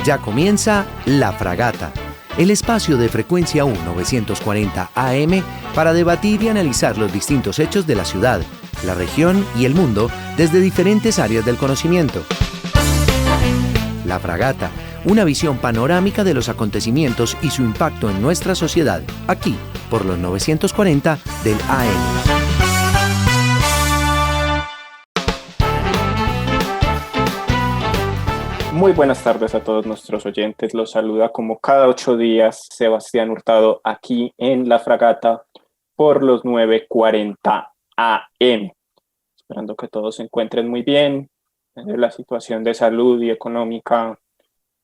Ya comienza La Fragata, el espacio de frecuencia 1940 AM para debatir y analizar los distintos hechos de la ciudad, la región y el mundo desde diferentes áreas del conocimiento. La Fragata, una visión panorámica de los acontecimientos y su impacto en nuestra sociedad, aquí por los 940 del AM. Muy buenas tardes a todos nuestros oyentes. Los saluda como cada 8 días Sebastián Hurtado aquí en La Fragata por los 940 AM. Esperando que todos se encuentren muy bien. La situación de salud y económica,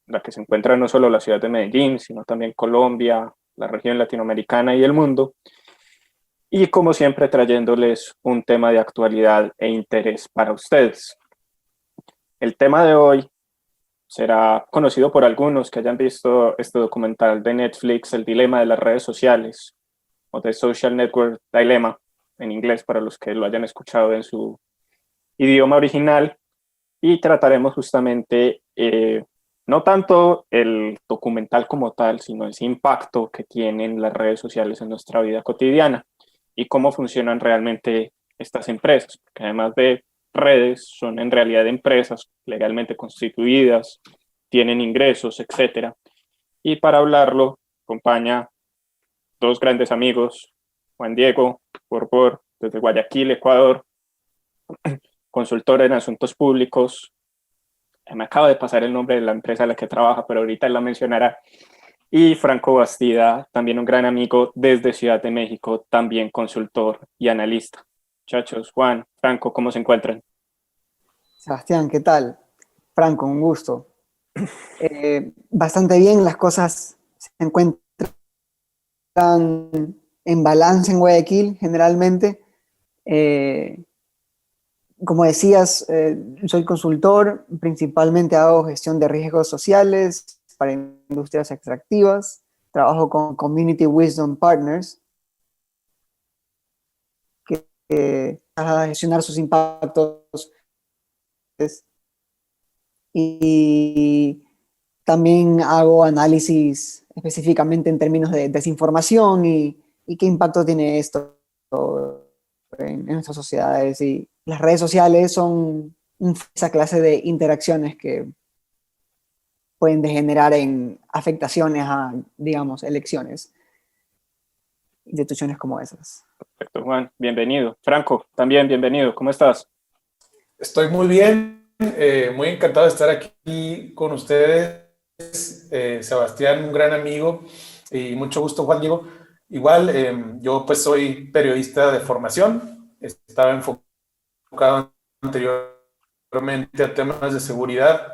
la que se encuentra no solo la ciudad de Medellín, sino también Colombia, la región latinoamericana y el mundo. Y como siempre trayéndoles un tema de actualidad e interés para ustedes. El tema de hoy será conocido por algunos que hayan visto este documental de Netflix, El dilema de las redes sociales, o The Social Network Dilemma, en inglés, para los que lo hayan escuchado en su idioma original, y trataremos justamente no tanto el documental como tal, sino ese impacto que tienen las redes sociales en nuestra vida cotidiana y cómo funcionan realmente estas empresas, porque además de redes son en realidad empresas legalmente constituidas, tienen ingresos, etcétera. Y para hablarlo, acompaña dos grandes amigos, Juan Diego Borbor, desde Guayaquil, Ecuador, consultor en asuntos públicos. Me acaba de pasar el nombre de la empresa en la que trabaja, pero ahorita él la mencionará. Y Franco Bastida, también un gran amigo desde Ciudad de México, también consultor y analista. Muchachos, Juan, Franco, ¿cómo se encuentran? Sebastián, ¿qué tal? Franco, un gusto. Bastante bien, las cosas se encuentran en balance en Guayaquil generalmente. Como decías, soy consultor, principalmente hago gestión de riesgos sociales para industrias extractivas, trabajo con Community Wisdom Partners, que a gestionar sus impactos, y también hago análisis específicamente en términos de desinformación y qué impacto tiene esto en nuestras sociedades. Y las redes sociales son esa clase de interacciones que pueden degenerar en afectaciones a, digamos, elecciones, instituciones como esas. Perfecto, Juan, bienvenido. Franco, también bienvenido. ¿Cómo estás? Estoy muy bien, muy encantado de estar aquí con ustedes. Sebastián, un gran amigo, y mucho gusto, Juan Diego. Igual, yo pues soy periodista de formación, estaba enfocado anteriormente a temas de seguridad,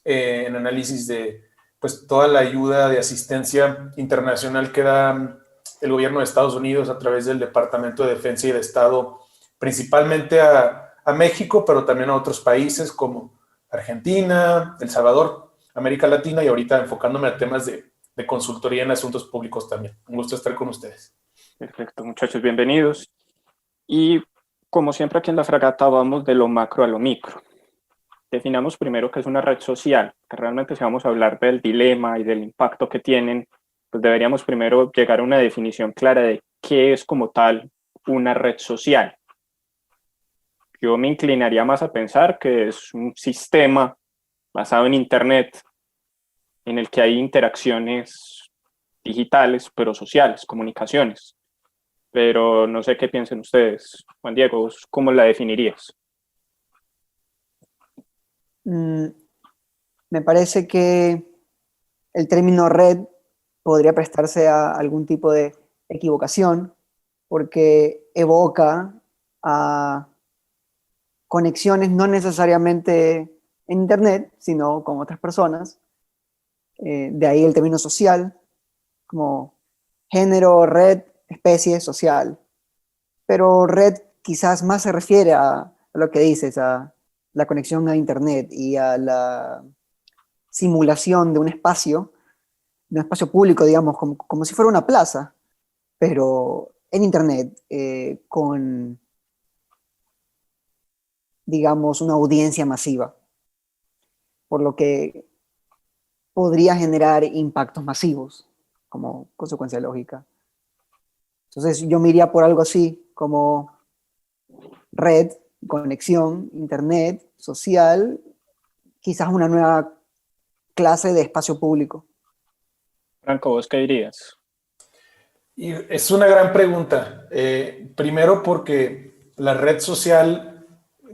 en análisis de pues toda la ayuda de asistencia internacional que da el gobierno de Estados Unidos a través del Departamento de Defensa y de Estado, principalmente a México, pero también a otros países como Argentina, El Salvador, América Latina, y ahorita enfocándome a temas de consultoría en asuntos públicos también. Un gusto estar con ustedes. Perfecto, muchachos, bienvenidos. Y como siempre aquí en La Fragata vamos de lo macro a lo micro. Definamos primero qué es una red social, que realmente si vamos a hablar del dilema y del impacto que tienen, pues deberíamos primero llegar a una definición clara de qué es como tal una red social. Yo me inclinaría más a pensar que es un sistema basado en Internet en el que hay interacciones digitales, pero sociales, comunicaciones. Pero no sé qué piensen ustedes. Juan Diego, ¿cómo la definirías? Me parece que el término red podría prestarse a algún tipo de equivocación porque evoca a conexiones no necesariamente en Internet, sino con otras personas. De ahí el término social, como género, red, especie, social. Pero red quizás más se refiere a lo que dices, a la conexión a Internet y a la simulación de un espacio público, digamos, como si fuera una plaza, pero en Internet, con, digamos, una audiencia masiva. Por lo que podría generar impactos masivos como consecuencia lógica. Entonces yo me iría por algo así como red, conexión, internet, social, quizás una nueva clase de espacio público. Franco, ¿vos qué dirías? Y es una gran pregunta. Primero porque la red social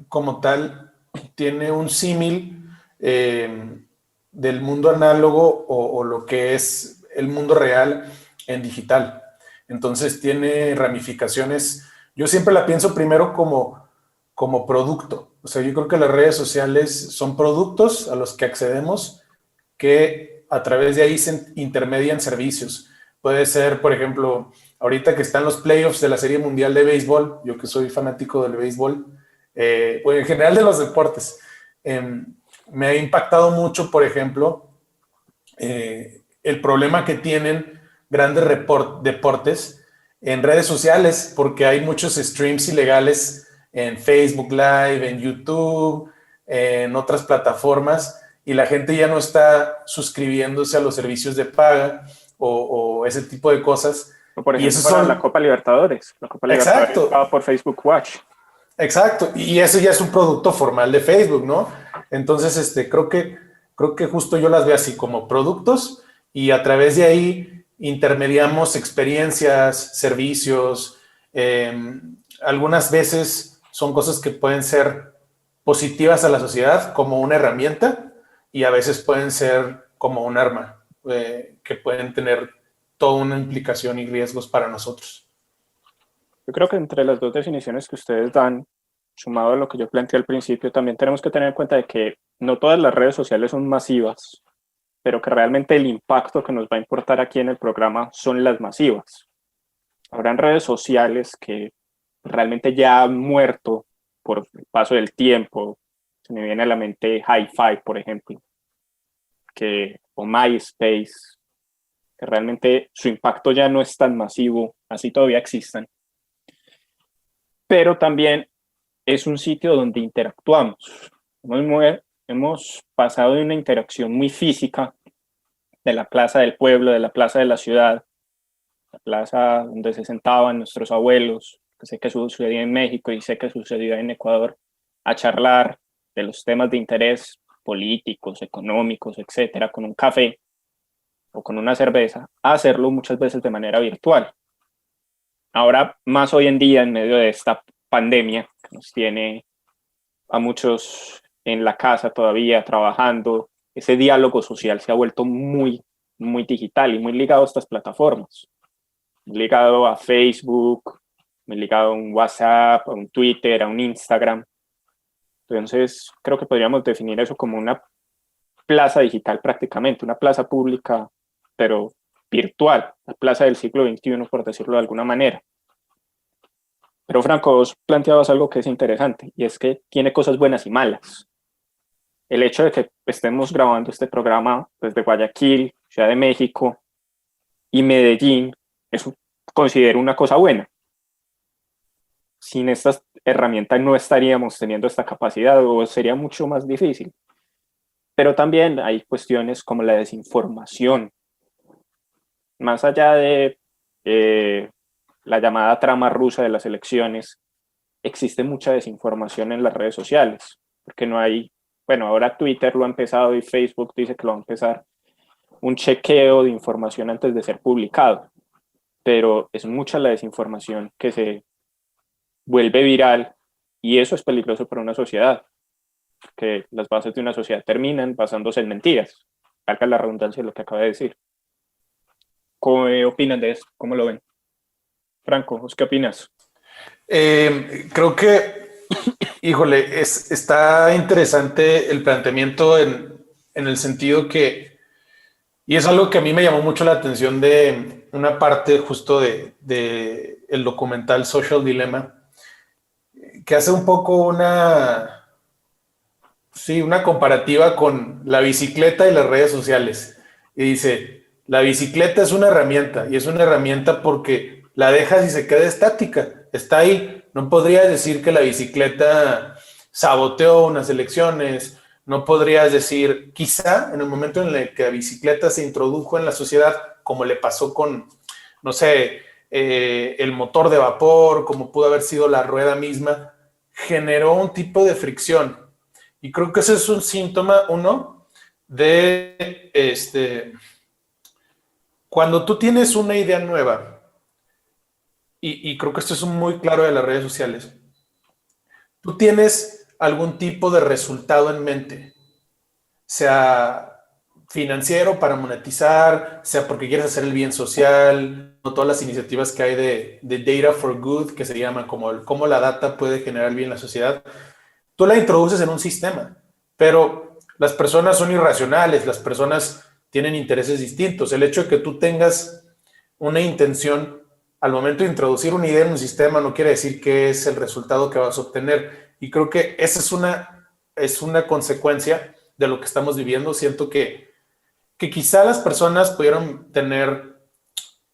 como tal tiene un símil del mundo análogo o lo que es el mundo real en digital. Entonces tiene ramificaciones. Yo siempre la pienso primero como producto. O sea, yo creo que las redes sociales son productos a los que accedemos que a través de ahí se intermedian servicios. Puede ser, por ejemplo, ahorita que están los playoffs de la Serie Mundial de Béisbol, yo que soy fanático del béisbol, pues en general de los deportes, me ha impactado mucho, por ejemplo, el problema que tienen grandes deportes en redes sociales, porque hay muchos streams ilegales en Facebook Live, en YouTube, en otras plataformas, y la gente ya no está suscribiéndose a los servicios de paga o ese tipo de cosas. O por Y ejemplo, esos son... la Copa Libertadores. La Copa Libertadores Exacto. estaba por Facebook Watch. Exacto, y eso ya es un producto formal de Facebook, ¿no? Entonces, creo que justo yo las veo así como productos y a través de ahí intermediamos experiencias, servicios. Algunas veces son cosas que pueden ser positivas a la sociedad como una herramienta y a veces pueden ser como un arma que pueden tener toda una implicación y riesgos para nosotros. Yo creo que entre las dos definiciones que ustedes dan, sumado a lo que yo planteé al principio, también tenemos que tener en cuenta de que no todas las redes sociales son masivas, pero que realmente el impacto que nos va a importar aquí en el programa son las masivas. Habrán redes sociales que realmente ya han muerto por el paso del tiempo. Se me viene a la mente Hi-Fi, por ejemplo, o MySpace, que realmente su impacto ya no es tan masivo, así todavía existan. Pero también es un sitio donde interactuamos. Hemos pasado de una interacción muy física de la plaza del pueblo, de la plaza de la ciudad, la plaza donde se sentaban nuestros abuelos, que sé que sucedía en México y sé que sucedía en Ecuador, a charlar de los temas de interés políticos, económicos, etcétera, con un café o con una cerveza, a hacerlo muchas veces de manera virtual. Ahora, más hoy en día, en medio de esta pandemia que nos tiene a muchos en la casa todavía trabajando, ese diálogo social se ha vuelto muy, muy digital y muy ligado a estas plataformas. Muy ligado a Facebook, muy ligado a un WhatsApp, a un Twitter, a un Instagram. Entonces, creo que podríamos definir eso como una plaza digital prácticamente, una plaza pública, pero virtual, la plaza del siglo XXI, por decirlo de alguna manera. Pero Franco, vos planteabas algo que es interesante, y es que tiene cosas buenas y malas. El hecho de que estemos grabando este programa desde Guayaquil, Ciudad de México y Medellín, eso considero una cosa buena. Sin estas herramientas no estaríamos teniendo esta capacidad o sería mucho más difícil. Pero también hay cuestiones como la desinformación. Más allá de la llamada trama rusa de las elecciones, existe mucha desinformación en las redes sociales, porque no hay, bueno, ahora Twitter lo ha empezado y Facebook dice que lo va a empezar, un chequeo de información antes de ser publicado, pero es mucha la desinformación que se vuelve viral y eso es peligroso para una sociedad, que las bases de una sociedad terminan basándose en mentiras, valga la redundancia de lo que acaba de decir. ¿Cómo opinan de eso? ¿Cómo lo ven? Franco, ¿vos qué opinas? Creo que, híjole, está interesante el planteamiento en el sentido que, y es algo que a mí me llamó mucho la atención de una parte justo de el documental Social Dilemma, que hace un poco una comparativa con la bicicleta y las redes sociales. Y dice, la bicicleta es una herramienta, y es una herramienta porque la dejas y se queda estática, está ahí. No podría decir que la bicicleta saboteó unas elecciones, no podrías decir, quizá en el momento en el que la bicicleta se introdujo en la sociedad, como le pasó con, no sé, el motor de vapor, como pudo haber sido la rueda misma, generó un tipo de fricción. Y creo que ese es un síntoma, uno, de cuando tú tienes una idea nueva, y creo que esto es muy claro de las redes sociales, tú tienes algún tipo de resultado en mente, sea financiero para monetizar, sea porque quieres hacer el bien social, o todas las iniciativas que hay de Data for Good, que se llaman como cómo la data puede generar bien en la sociedad. Tú la introduces en un sistema, pero las personas son irracionales, las personas tienen intereses distintos. El hecho de que tú tengas una intención al momento de introducir una idea en un sistema no quiere decir que es el resultado que vas a obtener. Y creo que esa es una consecuencia de lo que estamos viviendo. Siento que quizá las personas pudieron tener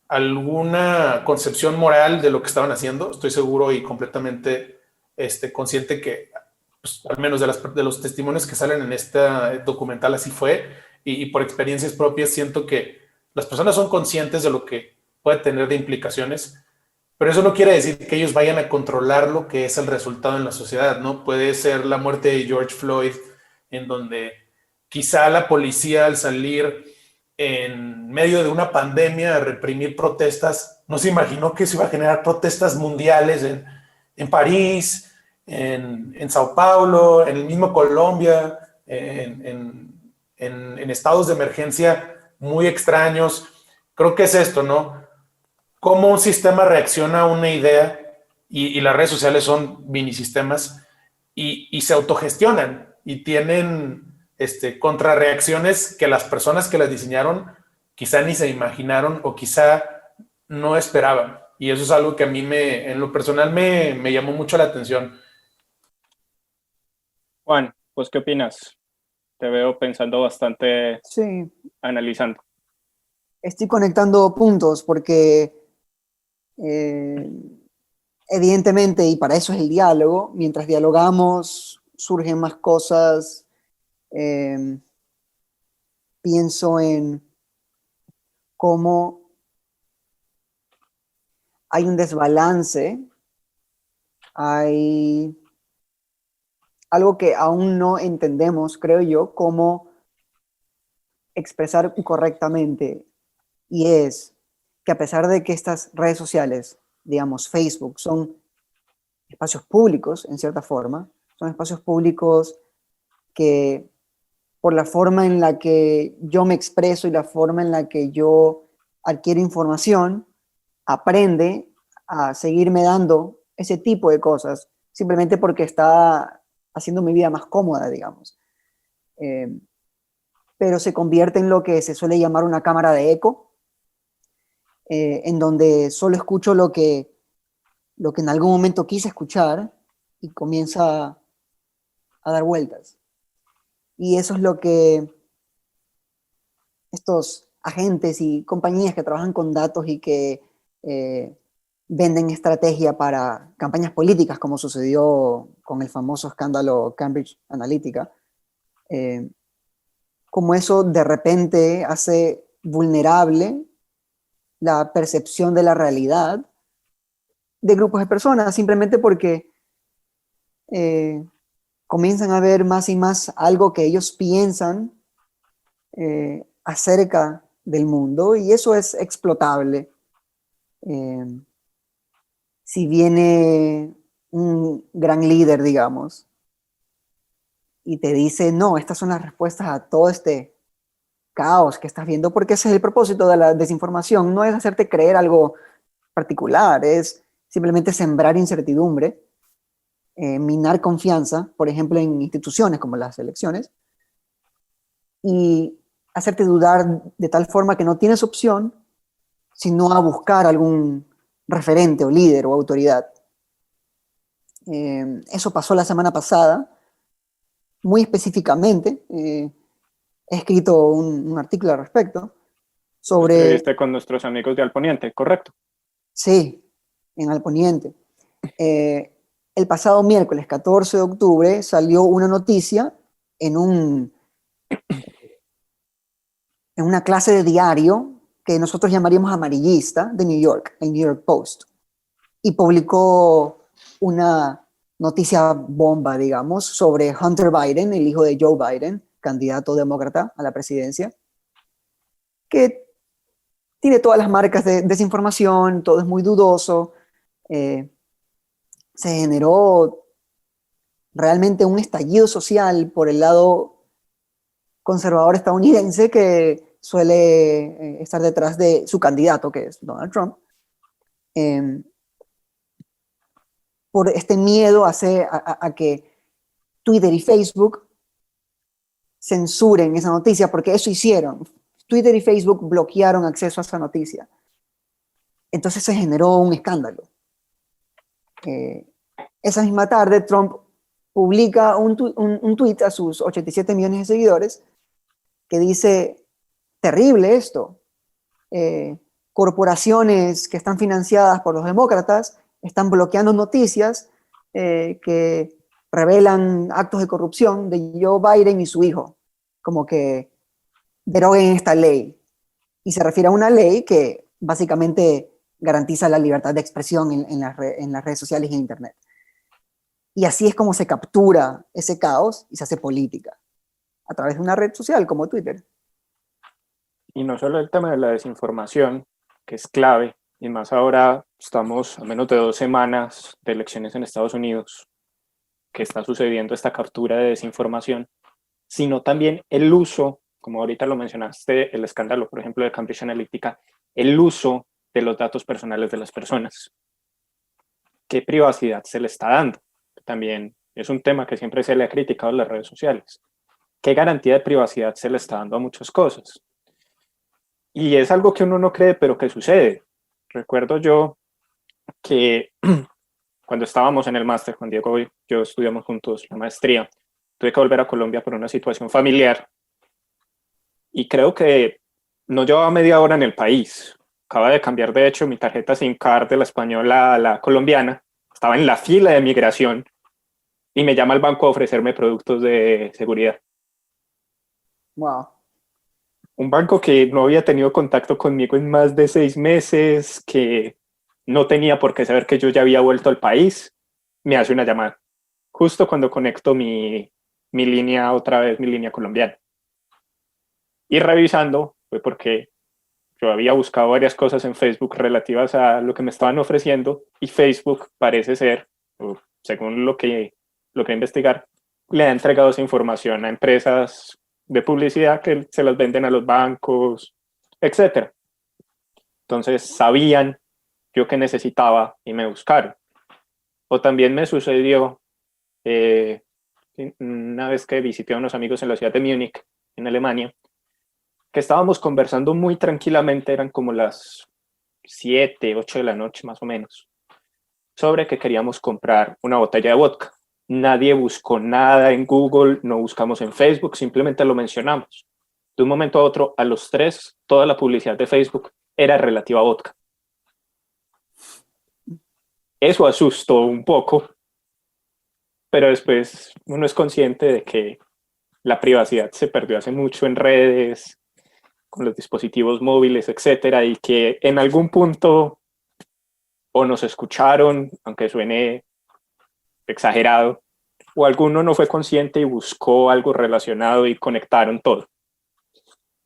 alguna concepción moral de lo que estaban haciendo. Estoy seguro y completamente consciente que, pues, al menos de los testimonios que salen en este documental así fue, y por experiencias propias siento que las personas son conscientes de lo que puede tener de implicaciones, pero eso no quiere decir que ellos vayan a controlar lo que es el resultado en la sociedad, ¿no? Puede ser la muerte de George Floyd, en donde quizá la policía al salir en medio de una pandemia a reprimir protestas, no se imaginó que se iba a generar protestas mundiales en París, en Sao Paulo, en el mismo Colombia, en estados de emergencia muy extraños. Creo que es esto, ¿no? Cómo un sistema reacciona a una idea, y las redes sociales son minisistemas, y se autogestionan y tienen contrarreacciones que las personas que las diseñaron quizá ni se imaginaron o quizá no esperaban. Y eso es algo que a mí en lo personal me llamó mucho la atención. Juan, ¿vos qué opinas? Te veo pensando bastante, Sí, analizando. estoy conectando puntos porque eh, evidentemente, y para eso es el diálogo, mientras dialogamos surgen más cosas. eh, Pienso en cómo hay un desbalance, hay algo que aún no entendemos, creo yo, cómo expresar correctamente, y es que a pesar de que estas redes sociales, digamos Facebook, son espacios públicos en cierta forma, son espacios públicos que por la forma en la que yo me expreso y la forma en la que yo adquiero información, aprende a seguirme dando ese tipo de cosas, simplemente porque está haciendo mi vida más cómoda, digamos. Pero se convierte en lo que se suele llamar una cámara de eco, en donde solo escucho lo que en algún momento quise escuchar y comienza a dar vueltas. Y eso es lo que estos agentes y compañías que trabajan con datos y que venden estrategia para campañas políticas, como sucedió con el famoso escándalo Cambridge Analytica, como eso de repente hace vulnerable la percepción de la realidad de grupos de personas, simplemente porque comienzan a ver más y más algo que ellos piensan acerca del mundo, y eso es explotable. Si viene un gran líder, digamos, y te dice, no, estas son las respuestas a todo este caos que estás viendo, porque ese es el propósito de la desinformación, no es hacerte creer algo particular, es simplemente sembrar incertidumbre, minar confianza, por ejemplo, en instituciones como las elecciones, y hacerte dudar de tal forma que no tienes opción sino a buscar algún referente o líder o autoridad. Eso pasó la semana pasada, muy específicamente. He escrito un artículo al respecto sobre... Escribiste con nuestros amigos de Alponiente, ¿correcto? Sí, en Alponiente. El pasado miércoles 14 de octubre salió una noticia en una clase de diario que nosotros llamaríamos amarillista de New York, el New York Post, y publicó una noticia bomba, digamos, sobre Hunter Biden, el hijo de Joe Biden, candidato demócrata a la presidencia, que tiene todas las marcas de desinformación, todo es muy dudoso. Se generó realmente un estallido social por el lado conservador estadounidense que suele estar detrás de su candidato, que es Donald Trump, por este miedo a que Twitter y Facebook censuren esa noticia, porque eso hicieron. Twitter y Facebook bloquearon acceso a esa noticia. Entonces se generó un escándalo. Esa misma tarde, Trump publica un tweet a sus 87 millones de seguidores que dice: terrible esto. Corporaciones que están financiadas por los demócratas están bloqueando noticias que revelan actos de corrupción de Joe Biden y su hijo. Como que deroguen esta ley. Y se refiere a una ley que básicamente garantiza la libertad de expresión en las redes sociales y en Internet. Y así es como se captura ese caos y se hace política, a través de una red social como Twitter. Y no solo el tema de la desinformación, que es clave, y más ahora estamos a menos de 2 semanas de elecciones en Estados Unidos, que está sucediendo esta captura de desinformación, sino también el uso, como ahorita lo mencionaste, el escándalo, por ejemplo, de Cambridge Analytica, el uso de los datos personales de las personas. ¿Qué privacidad se le está dando? También es un tema que siempre se le ha criticado en las redes sociales. ¿Qué garantía de privacidad se le está dando a muchas cosas? Y es algo que uno no cree, pero que sucede. Recuerdo yo que cuando estábamos en el máster, Juan Diego y yo estudiamos juntos la maestría, tuve que volver a Colombia por una situación familiar y creo que no llevaba media hora en el país. Acaba de cambiar, de hecho, mi tarjeta SIM card de la española a la colombiana. Estaba en la fila de migración y me llama el banco a ofrecerme productos de seguridad. Wow. Un banco que no había tenido contacto conmigo en más de 6 meses, que no tenía por qué saber que yo ya había vuelto al país, me hace una llamada. Justo cuando conecto mi línea, otra vez mi línea colombiana. Y revisando, fue porque yo había buscado varias cosas en Facebook relativas a lo que me estaban ofreciendo y Facebook parece ser, según lo que investigar, le ha entregado esa información a empresas de publicidad que se las venden a los bancos, etc. Entonces sabían yo que necesitaba y me buscaron. O también me sucedió una vez que visité a unos amigos en la ciudad de Múnich, en Alemania, que estábamos conversando muy tranquilamente, eran como las 7, 8 de la noche más o menos, sobre que queríamos comprar una botella de vodka. Nadie buscó nada en Google, no buscamos en Facebook, simplemente lo mencionamos. De un momento a otro, a los 3, toda la publicidad de Facebook era relativa a vodka. Eso asustó un poco, pero después uno es consciente de que la privacidad se perdió hace mucho en redes, con los dispositivos móviles, etcétera, y que en algún punto o nos escucharon, aunque suene exagerado, o alguno no fue consciente y buscó algo relacionado y conectaron todo.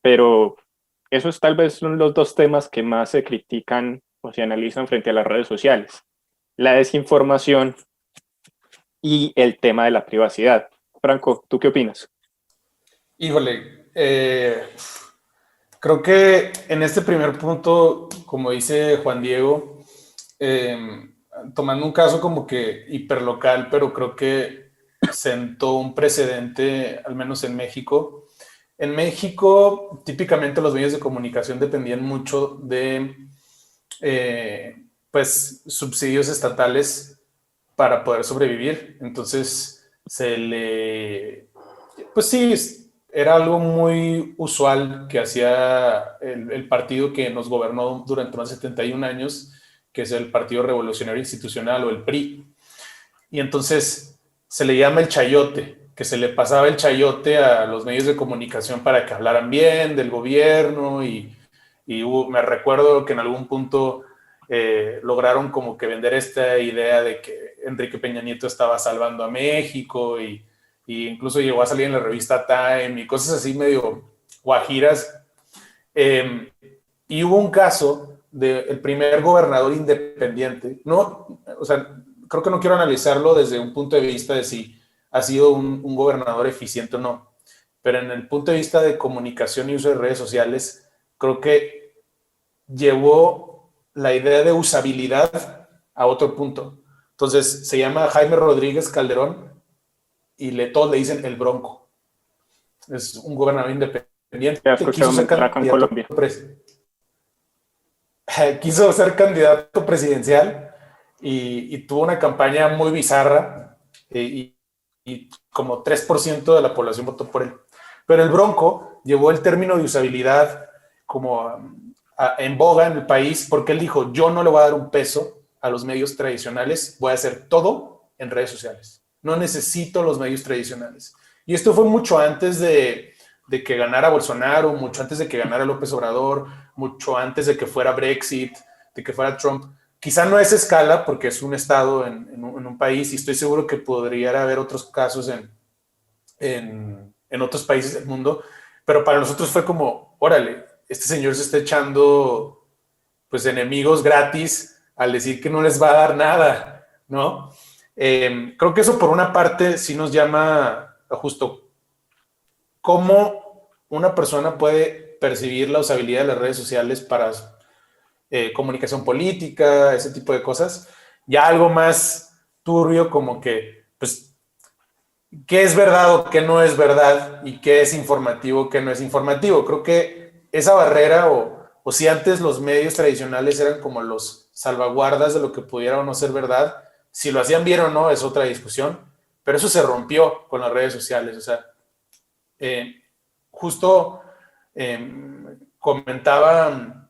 Pero esos tal vez son los 2 temas que más se critican o se analizan frente a las redes sociales: la desinformación y el tema de la privacidad. Franco, ¿tú qué opinas? Híjole, creo que en este primer punto, como dice Juan Diego, tomando un caso como que hiperlocal, pero creo que sentó un precedente, al menos en México. En México, típicamente los medios de comunicación dependían mucho de pues, subsidios estatales para poder sobrevivir. Entonces, pues sí, era algo muy usual que hacía el partido que nos gobernó durante más de 71 años, que es el Partido Revolucionario Institucional o el PRI. Y entonces se le llama el chayote que se le pasaba el chayote a los medios de comunicación para que hablaran bien del gobierno me recuerdo que en algún punto lograron como que vender esta idea de que Enrique Peña Nieto estaba salvando a México y incluso llegó a salir en la revista Time y cosas así medio guajiras. Y hubo un caso del primer gobernador independiente. No, o sea, creo que no quiero analizarlo desde un punto de vista de si ha sido un gobernador eficiente o no, pero en el punto de vista de comunicación y uso de redes sociales, creo que llevó la idea de usabilidad a otro punto. Entonces, se llama Jaime Rodríguez Calderón y todos le dicen el Bronco. Es un gobernador independiente. Ya he escuchado mentar acá en Colombia. Quiso ser candidato presidencial y tuvo una campaña muy bizarra y como 3% de la población votó por él. Pero el Bronco llevó el término de usabilidad como en boga en el país porque él dijo, yo no le voy a dar un peso a los medios tradicionales, voy a hacer todo en redes sociales. No necesito los medios tradicionales. Y esto fue mucho antes de que ganara Bolsonaro, mucho antes de que ganara López Obrador, mucho antes de que fuera Brexit, de que fuera Trump. Quizá no a esa escala, porque es un estado en un país, y estoy seguro que podría haber otros casos en otros países del mundo, pero para nosotros fue como, órale, este señor se está echando pues enemigos gratis al decir que no les va a dar nada, ¿no? Creo que eso por una parte sí nos llama a justo cómo una persona puede percibir la usabilidad de las redes sociales para comunicación política, ese tipo de cosas. Ya algo más turbio como que, pues, qué es verdad o qué no es verdad y qué es informativo, qué no es informativo. Creo que esa barrera o si antes los medios tradicionales eran como los salvaguardas de lo que pudiera o no ser verdad, si lo hacían bien o no es otra discusión, pero eso se rompió con las redes sociales. O sea, justo comentaba,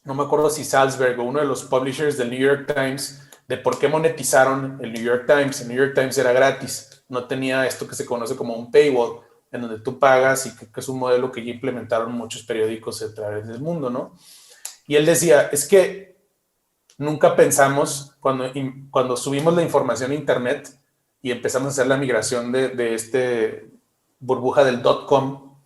no me acuerdo si Salzberg o uno de los publishers del New York Times, de por qué monetizaron el New York Times. El New York Times era gratis, no tenía esto que se conoce como un paywall, en donde tú pagas y que es un modelo que ya implementaron muchos periódicos a través del mundo, ¿no? Y él decía, es que nunca pensamos, cuando subimos la información a internet y empezamos a hacer la migración de este burbuja del .com,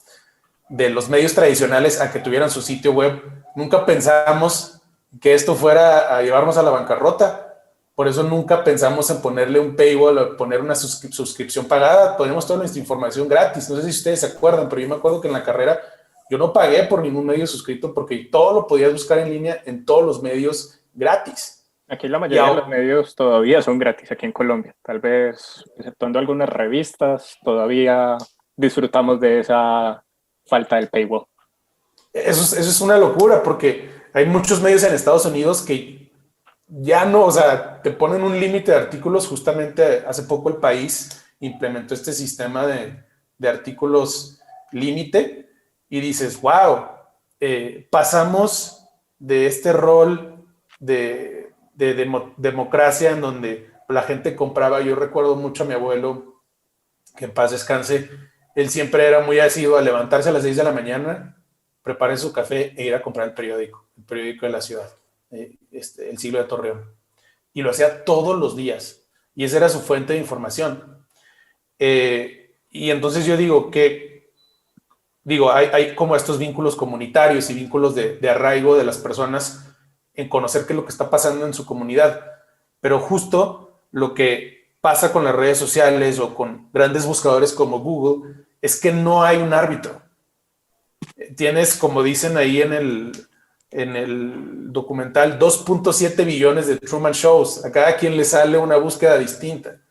de los medios tradicionales a que tuvieran su sitio web, nunca pensamos que esto fuera a llevarnos a la bancarrota. Por eso nunca pensamos en ponerle un paywall o poner una suscripción pagada. Ponemos toda nuestra información gratis. No sé si ustedes se acuerdan, pero yo me acuerdo que en la carrera yo no pagué por ningún medio suscrito porque todo lo podías buscar en línea en todos los medios gratis. Aquí la mayoría de los medios todavía son gratis aquí en Colombia. Tal vez, exceptuando algunas revistas, todavía disfrutamos de esa falta del paywall. Eso es una locura porque hay muchos medios en Estados Unidos que ya no, o sea, te ponen un límite de artículos. Justamente hace poco El País implementó este sistema de artículos límite y dices, wow, pasamos de este rol de democracia en donde la gente compraba. Yo recuerdo mucho a mi abuelo, que en paz descanse, él siempre era muy asiduo a levantarse a las 6 de la mañana, preparar su café e ir a comprar el periódico de la ciudad, El Siglo de Torreón. Y lo hacía todos los días. Y esa era su fuente de información. Y entonces yo digo que, hay como estos vínculos comunitarios y vínculos de arraigo de las personas en conocer qué es lo que está pasando en su comunidad. Pero justo lo que pasa con las redes sociales o con grandes buscadores como Google es que no hay un árbitro. Tienes, como dicen ahí en el documental, 2.7 billones de Truman Shows. A cada quien le sale una búsqueda distinta.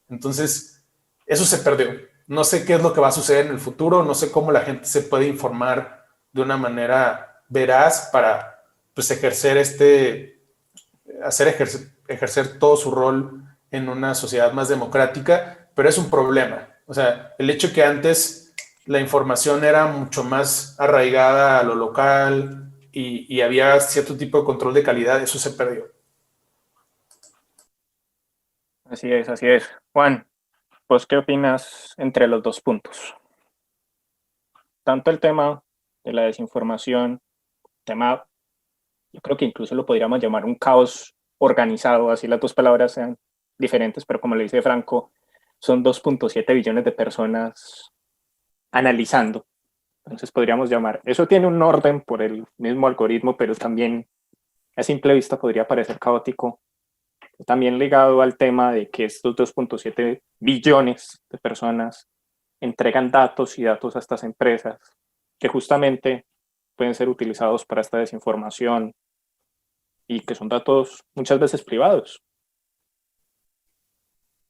Entonces, eso se perdió. No sé qué es lo que va a suceder en el futuro. No sé cómo la gente se puede informar de una manera veraz para, pues, ejercer todo su rol en una sociedad más democrática, pero es un problema. O sea, el hecho que antes la información era mucho más arraigada a lo local y había cierto tipo de control de calidad, eso se perdió. Así es, así es. Juan, ¿Vos qué opinas entre los dos puntos? Tanto el tema de la desinformación, tema, yo creo que incluso lo podríamos llamar un caos organizado, así las dos palabras sean diferentes, pero como le dice Franco, son 2.7 billones de personas analizando. Entonces podríamos llamar, eso tiene un orden por el mismo algoritmo, pero también a simple vista podría parecer caótico. También ligado al tema de que estos 2.7 billones de personas entregan datos y datos a estas empresas que justamente pueden ser utilizados para esta desinformación y que son datos muchas veces privados.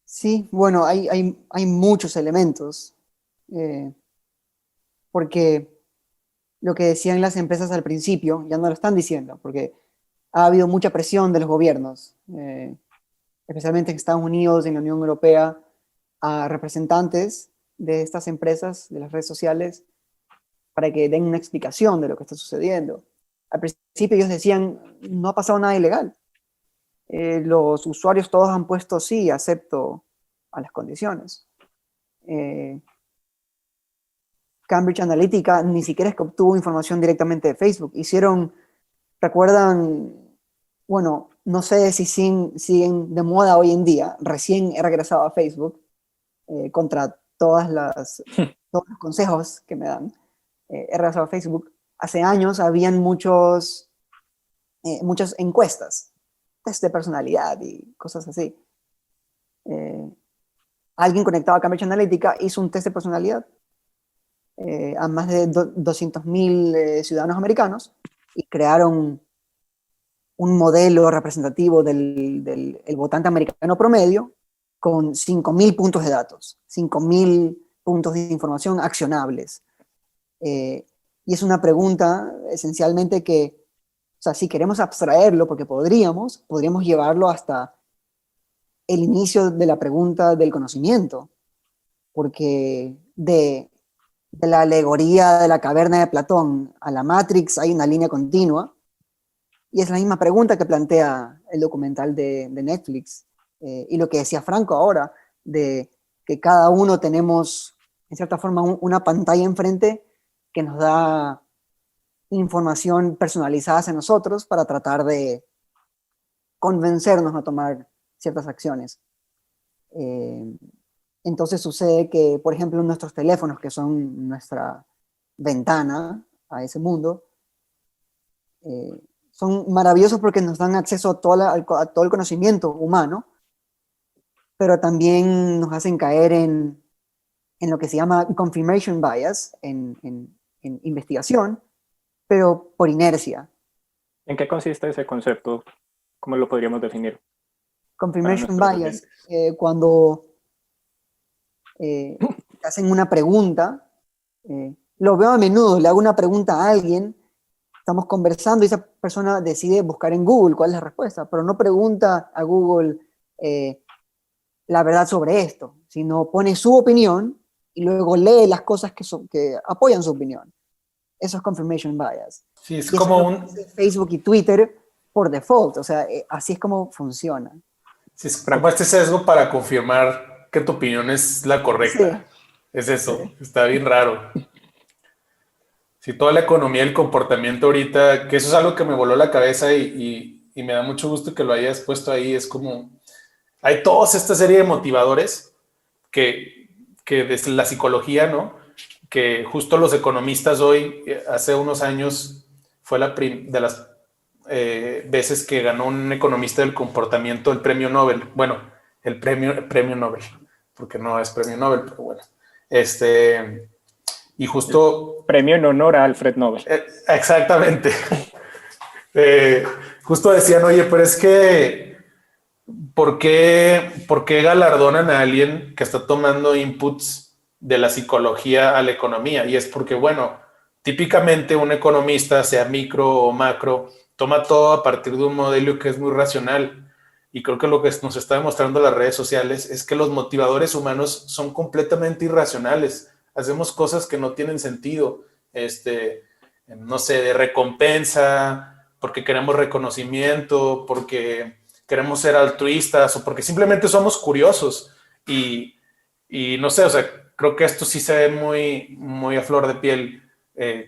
Sí, bueno, hay muchos elementos, porque lo que decían las empresas al principio ya no lo están diciendo, porque ha habido mucha presión de los gobiernos, especialmente en Estados Unidos, en la Unión Europea, a representantes de estas empresas, de las redes sociales, para que den una explicación de lo que está sucediendo. Al principio ellos decían, no ha pasado nada ilegal. Los usuarios todos han puesto sí, acepto a las condiciones. Cambridge Analytica ni siquiera es que obtuvo información directamente de Facebook. Recuerdan, bueno, no sé si siguen de moda hoy en día, recién he regresado a Facebook, contra todos los consejos que me dan. He regresado a Facebook. Hace años habían muchas encuestas, test de personalidad y cosas así. Alguien conectado a Cambridge Analytica hizo un test de personalidad a más de 200.000 ciudadanos americanos y crearon un modelo representativo del votante americano promedio con 5.000 puntos de datos, 5.000 puntos de información accionables. Y es una pregunta esencialmente que, o sea, si queremos abstraerlo, porque podríamos llevarlo hasta el inicio de la pregunta del conocimiento, porque de la alegoría de la caverna de Platón a la Matrix hay una línea continua, y es la misma pregunta que plantea el documental de Netflix, y lo que decía Franco ahora, de que cada uno tenemos, en cierta forma, una pantalla enfrente que nos da información personalizada hacia nosotros para tratar de convencernos a tomar ciertas acciones. Entonces sucede que, por ejemplo, nuestros teléfonos, que son nuestra ventana a ese mundo, son maravillosos porque nos dan acceso a todo el conocimiento humano, pero también nos hacen caer en lo que se llama confirmation bias, en investigación, pero por inercia. ¿En qué consiste ese concepto? ¿Cómo lo podríamos definir? Confirmation bias, cuando hacen una pregunta, lo veo a menudo, le hago una pregunta a alguien, estamos conversando y esa persona decide buscar en Google cuál es la respuesta, pero no pregunta a Google la verdad sobre esto, sino pone su opinión y luego lee las cosas que apoyan su opinión. Eso es confirmation bias. Sí, es y como Facebook y Twitter por default, o sea, así es como funciona. Sí, es como este sesgo para confirmar que tu opinión es la correcta. Sí. Es eso, sí. Está bien raro. Sí, toda la economía, el comportamiento ahorita, que eso es algo que me voló la cabeza y me da mucho gusto que lo hayas puesto ahí, es como, hay toda esta serie de motivadores que desde la psicología, ¿no? Que justo los economistas hoy, hace unos años, fue de las veces que ganó un economista del comportamiento el premio Nobel. Bueno, el premio Nobel, porque no es premio Nobel, pero bueno. Y justo... El premio en honor a Alfred Nobel. Exactamente. Justo decían, oye, pero es que ¿por qué galardonan a alguien que está tomando inputs de la psicología a la economía? Y es porque, bueno, típicamente un economista, sea micro o macro, toma todo a partir de un modelo que es muy racional. Y creo que lo que nos está demostrando las redes sociales es que los motivadores humanos son completamente irracionales. Hacemos cosas que no tienen sentido, no sé, de recompensa, porque queremos reconocimiento, porque queremos ser altruistas o porque simplemente somos curiosos. Y Y no sé, o sea, creo que esto sí se ve muy, muy a flor de piel,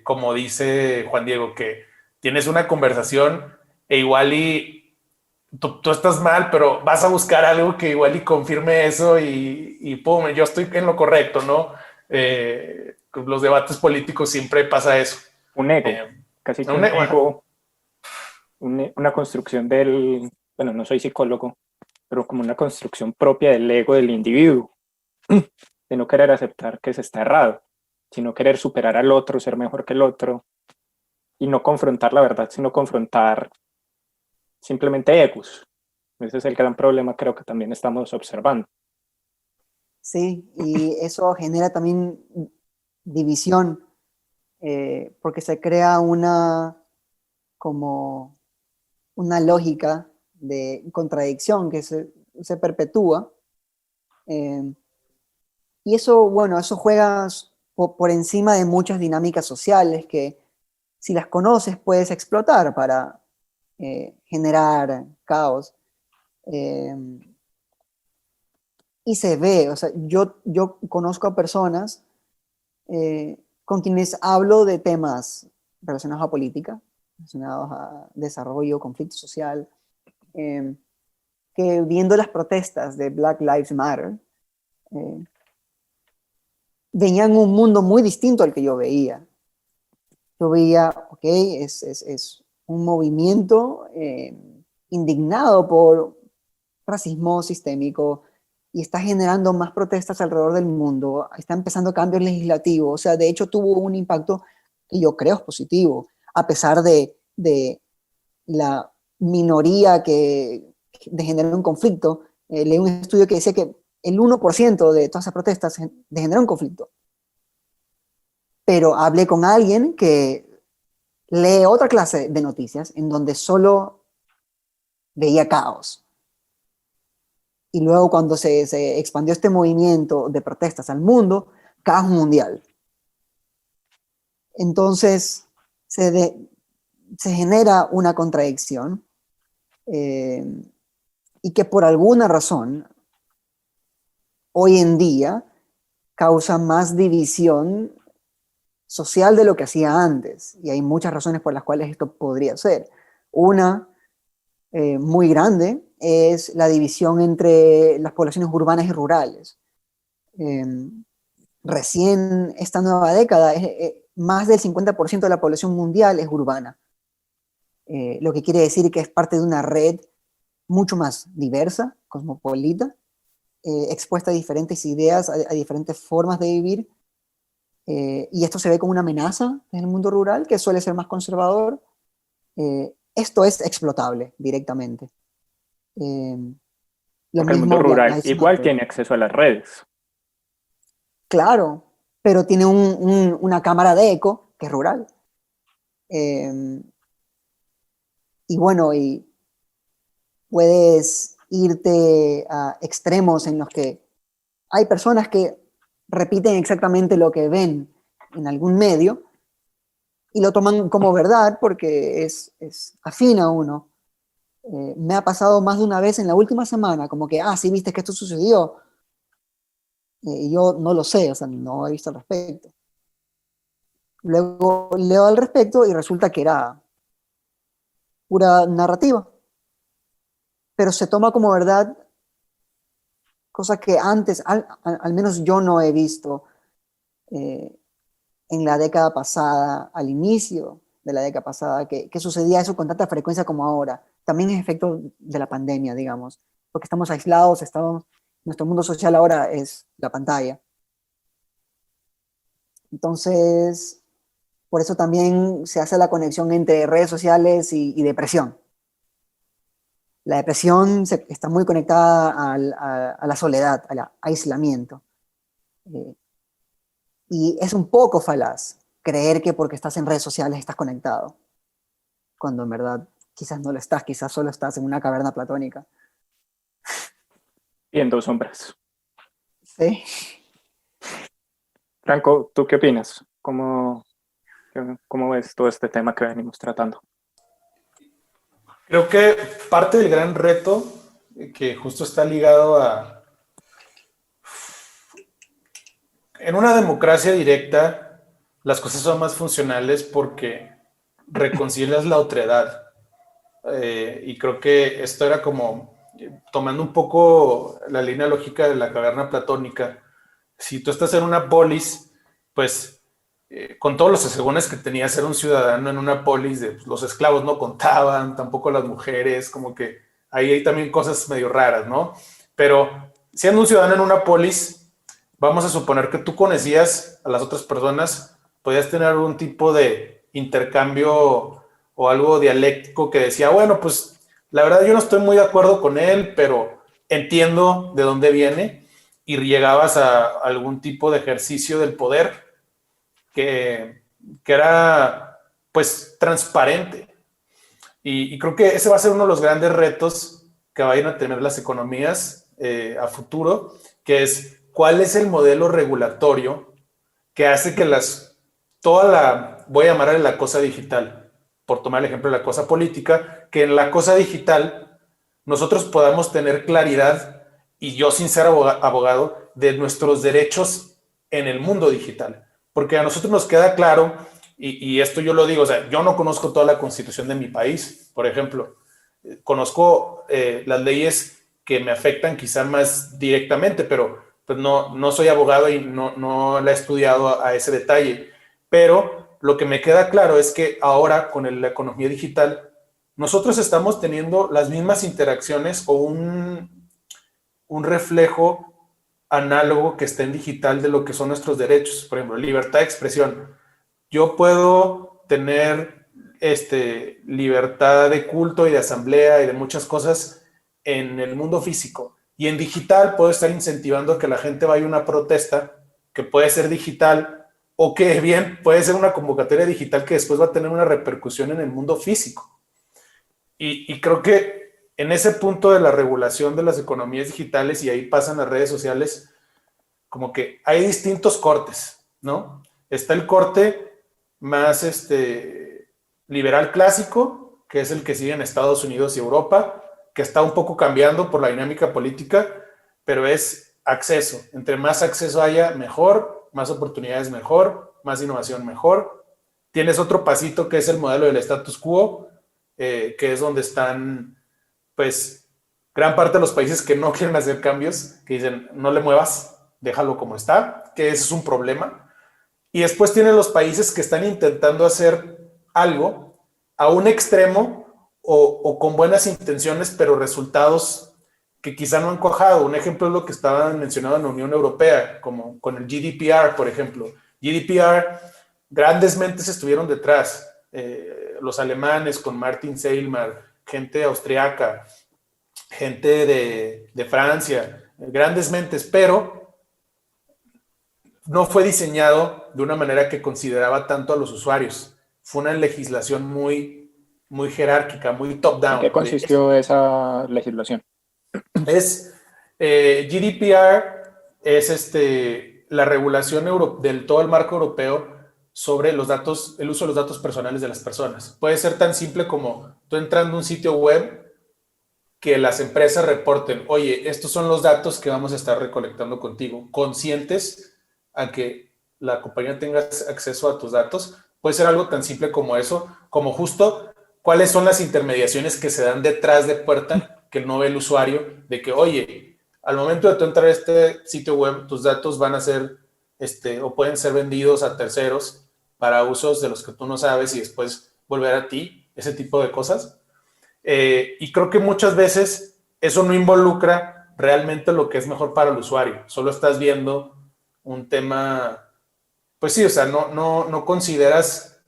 como dice Juan Diego, que tienes una conversación e igual y tú estás mal, pero vas a buscar algo que igual y confirme eso y pum, yo estoy en lo correcto, ¿no? Con los debates políticos siempre pasa eso. Un ego, Eh, casi que un bueno, ego, una construcción del, bueno, no soy psicólogo, pero como una construcción propia del ego del individuo, de no querer aceptar que se está errado, sino querer superar al otro, ser mejor que el otro, y no confrontar la verdad, sino confrontar simplemente egos. Ese es el gran problema, creo que también estamos observando. Sí, y eso genera también división, porque se crea como una lógica de contradicción que se perpetúa. eh, y eso, bueno, eso juega por encima de muchas dinámicas sociales que si las conoces puedes explotar para generar caos. Eh, y se ve, o sea, yo conozco a personas con quienes hablo de temas relacionados a política, relacionados a desarrollo, conflicto social, eh, que viendo las protestas de Black Lives Matter, eh, veían un mundo muy distinto al que yo veía. Yo veía, ok, es un movimiento indignado por racismo sistémico y está generando más protestas alrededor del mundo, está empezando cambios legislativos, o sea, de hecho tuvo un impacto que yo creo es positivo, a pesar de la minoría de generar un conflicto. Leí un estudio que decía que el 1% de todas esas protestas generó un conflicto. Pero hablé con alguien que lee otra clase de noticias en donde solo veía caos. Y luego cuando se expandió este movimiento de protestas al mundo, caos mundial. Entonces se genera una contradicción eh, y que por alguna razón hoy en día causa más división social de lo que hacía antes. Y hay muchas razones por las cuales esto podría ser. Una muy grande es la división entre las poblaciones urbanas y rurales. Eh, Recién esta nueva década, más del 50% de la población mundial es urbana, lo que quiere decir que es parte de una red mucho más diversa, cosmopolita, expuesta a diferentes ideas, a diferentes formas de vivir, y esto se ve como una amenaza en el mundo rural, que suele ser más conservador. Esto es explotable directamente. Eh, lo Porque el mundo mismo Black rural Lives igual Matter. tiene acceso a las redes. Claro, pero tiene una cámara de eco que es rural. Eh, y bueno, y puedes irte a extremos en los que hay personas que repiten exactamente lo que ven en algún medio y lo toman como verdad porque es afín a uno. Me ha pasado más de una vez en la última semana, como que, sí, viste que esto sucedió, y yo no lo sé, o sea, no he visto al respecto. Luego leo al respecto y resulta que era pura narrativa, pero se toma como verdad, cosa que antes, al menos yo no he visto eh, en la década pasada, al inicio de la década pasada, que sucedía eso con tanta frecuencia como ahora. También es efecto de la pandemia, digamos, porque estamos aislados, nuestro mundo social ahora es la pantalla. Entonces, por eso también se hace la conexión entre redes sociales y depresión. La depresión está muy conectada a la soledad, al aislamiento. Eh, y es un poco falaz creer que porque estás en redes sociales estás conectado, cuando en verdad quizás no lo estás, quizás solo estás en una caverna platónica. Viendo sombras. ¿Sí? Franco, ¿tú qué opinas? ¿Cómo ves todo este tema que venimos tratando? creo que parte del gran reto que justo está ligado en una democracia directa las cosas son más funcionales porque reconcilias la otredad. Y creo que esto era como tomando un poco la línea lógica de la caverna platónica. Si tú estás en una polis, pues con todos los asegúnes que tenía ser un ciudadano en una polis, pues, los esclavos no contaban, tampoco las mujeres, como que ahí hay también cosas medio raras, ¿no? Pero siendo un ciudadano en una polis, vamos a suponer que tú conocías a las otras personas, podías tener algún tipo de intercambio o algo dialéctico que decía, bueno, pues la verdad yo no estoy muy de acuerdo con él, pero entiendo de dónde viene, y llegabas a algún tipo de ejercicio del poder que era pues transparente. Y creo que ese va a ser uno de los grandes retos que vayan a tener las economías a futuro, que es cuál es el modelo regulatorio que hace que voy a llamarle la cosa digital, por tomar el ejemplo de la cosa política, que en la cosa digital nosotros podamos tener claridad, y yo sin ser abogado, de nuestros derechos en el mundo digital. Porque a nosotros nos queda claro, y esto yo lo digo, o sea, yo no conozco toda la constitución de mi país, por ejemplo. Conozco las leyes que me afectan quizá más directamente, pero pues no soy abogado y no la he estudiado a ese detalle. Pero lo que me queda claro es que ahora con la economía digital, nosotros estamos teniendo las mismas interacciones o un reflejo análogo que está en digital de lo que son nuestros derechos. Por ejemplo, libertad de expresión. Yo puedo tener libertad de culto y de asamblea y de muchas cosas en el mundo físico. Y en digital puedo estar incentivando a que la gente vaya a una protesta que puede ser digital, o que bien puede ser una convocatoria digital que después va a tener una repercusión en el mundo físico. Y creo que en ese punto de la regulación de las economías digitales, y ahí pasan las redes sociales, como que hay distintos cortes, ¿no? Está el corte más liberal clásico, que es el que sigue en Estados Unidos y Europa, que está un poco cambiando por la dinámica política, pero es acceso. Entre más acceso haya, mejor, más oportunidades mejor, más innovación mejor. Tienes otro pasito que es el modelo del status quo, que es donde están, pues, gran parte de los países que no quieren hacer cambios, que dicen, no le muevas, déjalo como está, que ese es un problema. Y después tienen los países que están intentando hacer algo a un extremo o con buenas intenciones, pero resultados que quizá no han cuajado. Un ejemplo es lo que estaban mencionando en la Unión Europea, como con el GDPR, por ejemplo. GDPR, grandes mentes estuvieron detrás. Los alemanes con Martin Selmayr, gente austriaca, gente de Francia, grandes mentes, pero no fue diseñado de una manera que consideraba tanto a los usuarios. Fue una legislación muy jerárquica, muy top-down. ¿En qué consistió esa legislación? GDPR es la regulación del todo el marco europeo sobre los datos, el uso de los datos personales de las personas. Puede ser tan simple como tú entrando a un sitio web, que las empresas reporten, oye, estos son los datos que vamos a estar recolectando contigo, conscientes a que la compañía tenga acceso a tus datos. Puede ser algo tan simple como eso, como justo cuáles son las intermediaciones que se dan detrás de puerta que no ve el usuario, de que, oye, al momento de tú entrar a este sitio web, tus datos van a ser, o pueden ser vendidos a terceros para usos de los que tú no sabes y después volver a ti, ese tipo de cosas. Y creo que muchas veces eso no involucra realmente lo que es mejor para el usuario. Solo estás viendo un tema, pues sí, o sea, no consideras,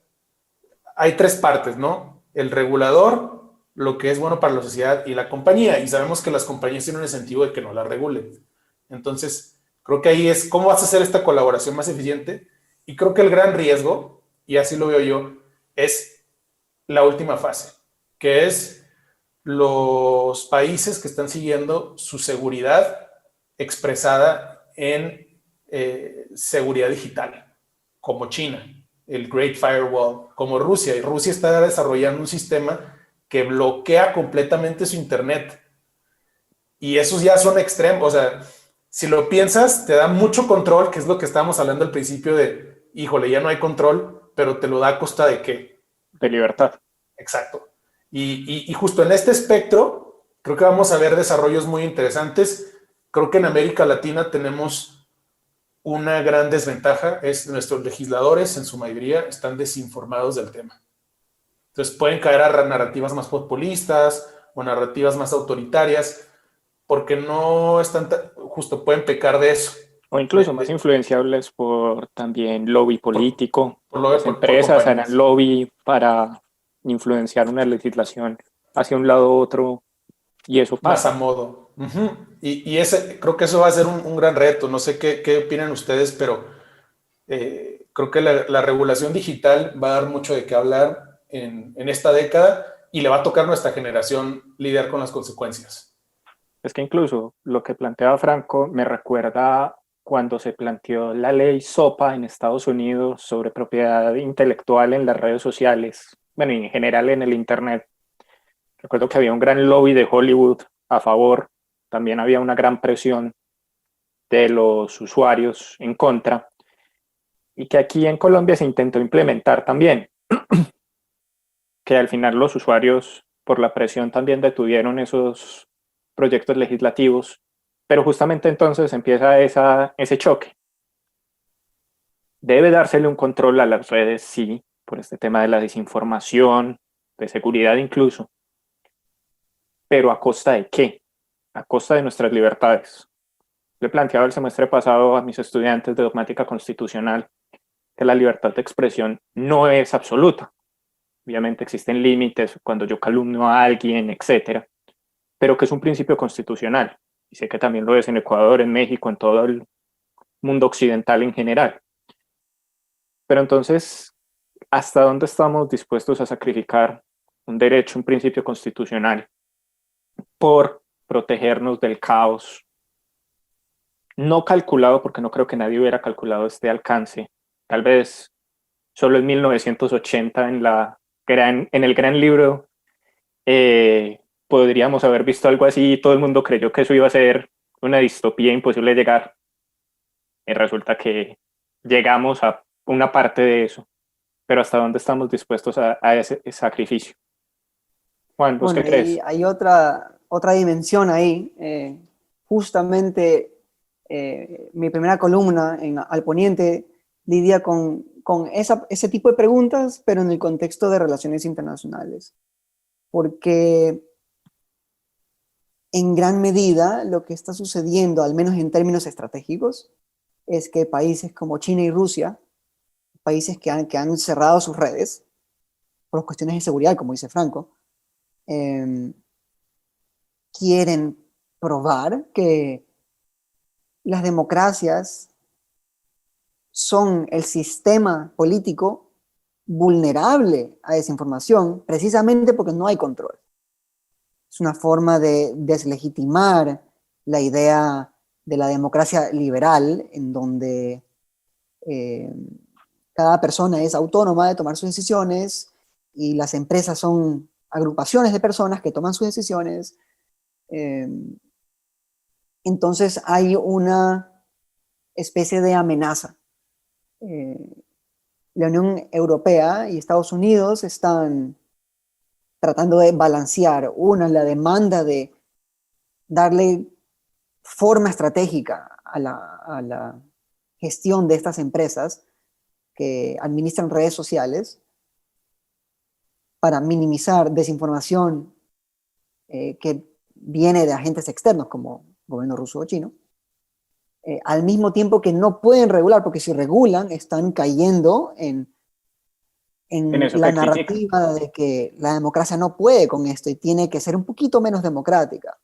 hay tres partes, ¿no? El regulador, lo que es bueno para la sociedad, y la compañía. Y sabemos que las compañías tienen un incentivo de que no la regulen. Entonces, creo que ahí es cómo vas a hacer esta colaboración más eficiente. Y creo que el gran riesgo, y así lo veo yo, es la última fase, que es los países que están siguiendo su seguridad expresada en seguridad digital, como China, el Great Firewall, como Rusia. Y Rusia está desarrollando un sistema que bloquea completamente su internet. Y esos ya son extremos. O sea, si lo piensas, te da mucho control, que es lo que estábamos hablando al principio de, híjole, ya no hay control, pero te lo da a costa de ¿qué? De libertad. Exacto. Y justo en este espectro, creo que vamos a ver desarrollos muy interesantes. Creo que en América Latina tenemos una gran desventaja, es nuestros legisladores en su mayoría están desinformados del tema. Entonces pueden caer a narrativas más populistas o narrativas más autoritarias porque no están, justo pueden pecar de eso. O incluso más influenciables por también lobby político. Las empresas harán lobby para influenciar una legislación hacia un lado u otro y eso pasa. Más a modo. Y ese, creo que eso va a ser un gran reto. No sé qué opinan ustedes, pero creo que la regulación digital va a dar mucho de qué hablar en esta década y le va a tocar a nuestra generación lidiar con las consecuencias. Es que incluso lo que planteaba Franco me recuerda cuando se planteó la ley SOPA en Estados Unidos sobre propiedad intelectual en las redes sociales, bueno, y en general en el Internet. Recuerdo que había un gran lobby de Hollywood a favor, también había una gran presión de los usuarios en contra, y que aquí en Colombia se intentó implementar también, que al final los usuarios por la presión también detuvieron esos proyectos legislativos, pero justamente entonces empieza ese choque. Debe dársele un control a las redes, sí, por este tema de la desinformación, de seguridad incluso, pero ¿a costa de qué? A costa de nuestras libertades. Le planteaba el semestre pasado a mis estudiantes de dogmática constitucional que la libertad de expresión no es absoluta. Obviamente existen límites cuando yo calumnio a alguien, etcétera, pero que es un principio constitucional. Y sé que también lo es en Ecuador, en México, en todo el mundo occidental en general. Pero entonces, ¿hasta dónde estamos dispuestos a sacrificar un derecho, un principio constitucional por protegernos del caos? No calculado, porque no creo que nadie hubiera calculado este alcance. Tal vez solo en 1980, en el gran libro, podríamos haber visto algo así y todo el mundo creyó que eso iba a ser una distopía imposible de llegar. Y resulta que llegamos a una parte de eso. Pero ¿hasta dónde estamos dispuestos a ese sacrificio? Juan, ¿vos qué crees? Hay otra dimensión ahí. Justamente mi primera columna en Al Poniente lidia con ese tipo de preguntas, pero en el contexto de relaciones internacionales. Porque en gran medida lo que está sucediendo, al menos en términos estratégicos, es que países como China y Rusia, países que han cerrado sus redes por cuestiones de seguridad, como dice Franco, quieren probar que las democracias son el sistema político vulnerable a desinformación precisamente porque no hay control. Es una forma de deslegitimar la idea de la democracia liberal en donde cada persona es autónoma de tomar sus decisiones y las empresas son agrupaciones de personas que toman sus decisiones. Entonces hay una especie de amenaza. La Unión Europea y Estados Unidos están tratando de balancear, la demanda de darle forma estratégica a la gestión de estas empresas que administran redes sociales para minimizar desinformación que viene de agentes externos como el gobierno ruso o chino, al mismo tiempo que no pueden regular, porque si regulan están cayendo en la narrativa de que la democracia no puede con esto y tiene que ser un poquito menos democrática.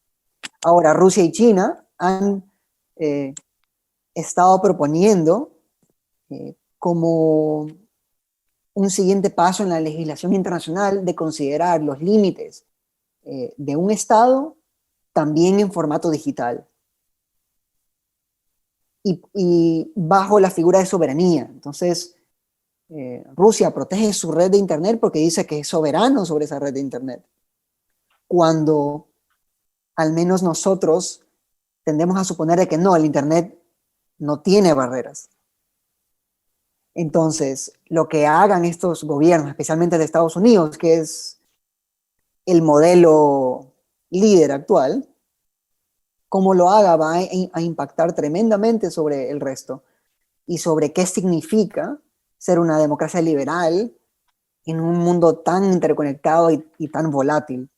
Ahora, Rusia y China han estado proponiendo como un siguiente paso en la legislación internacional de considerar los límites de un Estado también en formato digital y bajo la figura de soberanía. Entonces, Rusia protege su red de Internet porque dice que es soberano sobre esa red de Internet. Cuando al menos nosotros tendemos a suponer de que no, el Internet no tiene barreras. Entonces, lo que hagan estos gobiernos, especialmente de Estados Unidos, que es el modelo líder actual, como lo haga va a impactar tremendamente sobre el resto y sobre qué significa ser una democracia liberal en un mundo tan interconectado y tan volátil.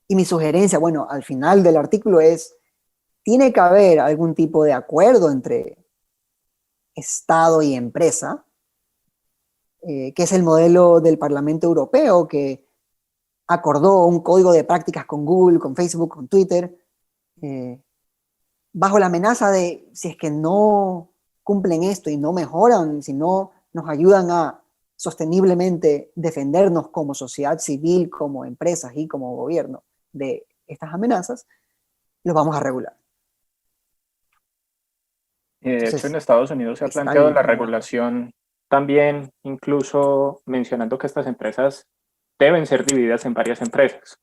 Y mi sugerencia, bueno, al final del artículo es, tiene que haber algún tipo de acuerdo entre Estado y empresa, que es el modelo del Parlamento Europeo, que acordó un código de prácticas con Google, con Facebook, con Twitter, bajo la amenaza de, si es que no cumplen esto y no mejoran, si no nos ayudan a sosteniblemente defendernos como sociedad civil, como empresas y como gobierno de estas amenazas, los vamos a regular. Y de hecho, Entonces, en Estados Unidos se ha planteado la regulación también, incluso mencionando que estas empresas deben ser divididas en varias empresas.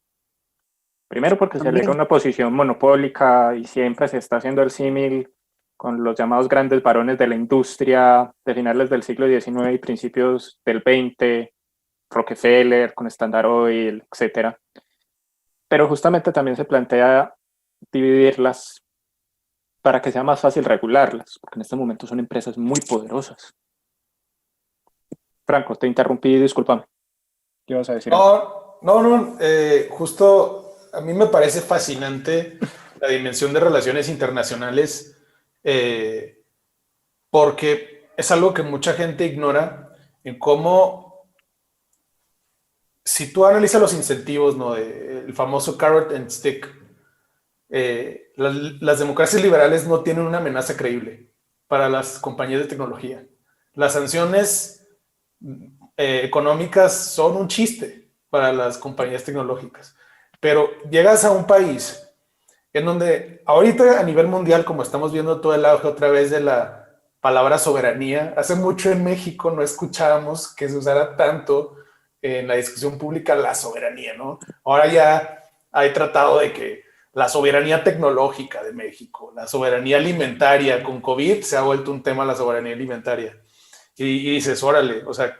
Primero porque se alega una posición monopólica y siempre se está haciendo el símil con los llamados grandes varones de la industria de finales del siglo XIX y principios del XX, Rockefeller, con Standard Oil, etc. Pero justamente también se plantea dividirlas para que sea más fácil regularlas, porque en este momento son empresas muy poderosas. Franco, te interrumpí, discúlpame. ¿Qué ibas a decir? No, justo a mí me parece fascinante la dimensión de relaciones internacionales, porque es algo que mucha gente ignora, en cómo, si tú analizas los incentivos, ¿no? El famoso carrot and stick, las democracias liberales no tienen una amenaza creíble para las compañías de tecnología. Las sanciones económicas son un chiste para las compañías tecnológicas, pero llegas a un país en donde ahorita a nivel mundial, como estamos viendo todo el auge otra vez de la palabra soberanía, hace mucho en México no escuchábamos que se usara tanto en la discusión pública la soberanía, ¿no? Ahora ya hay tratado de que la soberanía tecnológica de México, la soberanía alimentaria, con COVID se ha vuelto un tema la soberanía alimentaria. Y dices, órale, o sea,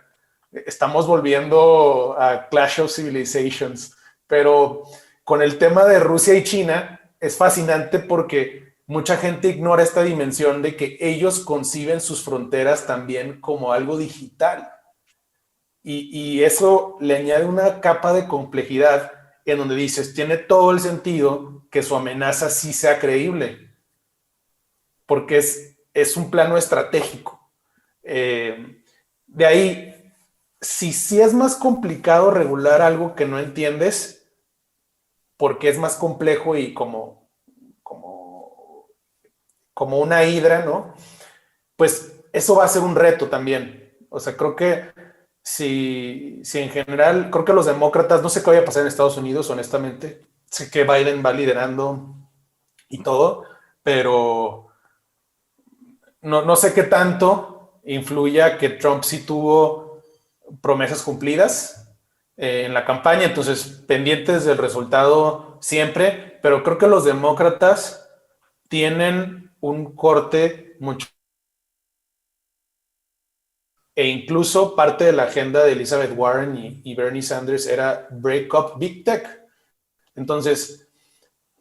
estamos volviendo a Clash of Civilizations, pero con el tema de Rusia y China es fascinante porque mucha gente ignora esta dimensión de que ellos conciben sus fronteras también como algo digital. Y eso le añade una capa de complejidad en donde dices, tiene todo el sentido que su amenaza sí sea creíble, porque es un plano estratégico. De ahí, si es más complicado regular algo que no entiendes, porque es más complejo y como una hidra, ¿no? Pues eso va a ser un reto también. O sea, creo que si en general, creo que los demócratas, no sé qué vaya a pasar en Estados Unidos, honestamente. Sé que Biden va liderando y todo, pero no sé qué tanto influya que Trump sí tuvo promesas cumplidas en la campaña, entonces pendientes del resultado siempre, pero creo que los demócratas tienen un corte mucho, e incluso parte de la agenda de Elizabeth Warren y Bernie Sanders era break up big tech. Entonces,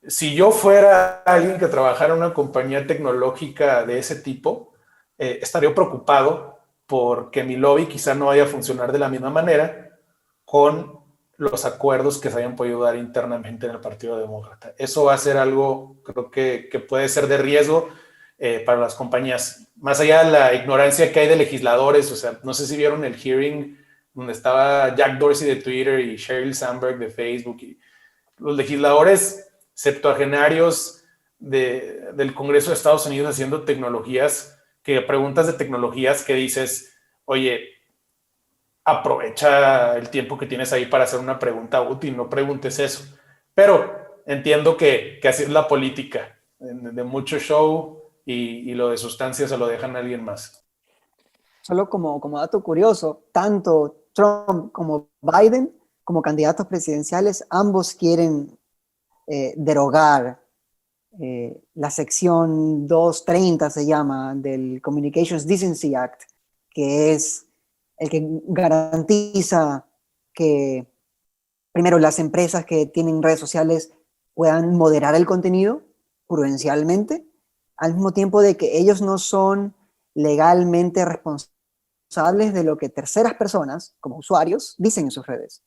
si yo fuera alguien que trabajara en una compañía tecnológica de ese tipo, estaría preocupado porque mi lobby quizá no vaya a funcionar de la misma manera con los acuerdos que se hayan podido dar internamente en el Partido Demócrata. Eso va a ser algo, creo que puede ser de riesgo para las compañías. Más allá de la ignorancia que hay de legisladores, o sea, no sé si vieron el hearing donde estaba Jack Dorsey de Twitter y Sheryl Sandberg de Facebook, y los legisladores septuagenarios del Congreso de Estados Unidos haciendo tecnologías, que preguntas de tecnologías que dices, oye, aprovecha el tiempo que tienes ahí para hacer una pregunta útil, no preguntes eso. Pero entiendo que así es la política, de mucho show y lo de sustancia se lo dejan a alguien más. Solo como dato curioso, tanto Trump como Biden, como candidatos presidenciales, ambos quieren derogar la sección 230 se llama, del Communications Decency Act, que es el que garantiza que, primero, las empresas que tienen redes sociales puedan moderar el contenido prudencialmente, al mismo tiempo de que ellos no son legalmente responsables de lo que terceras personas, como usuarios, dicen en sus redes.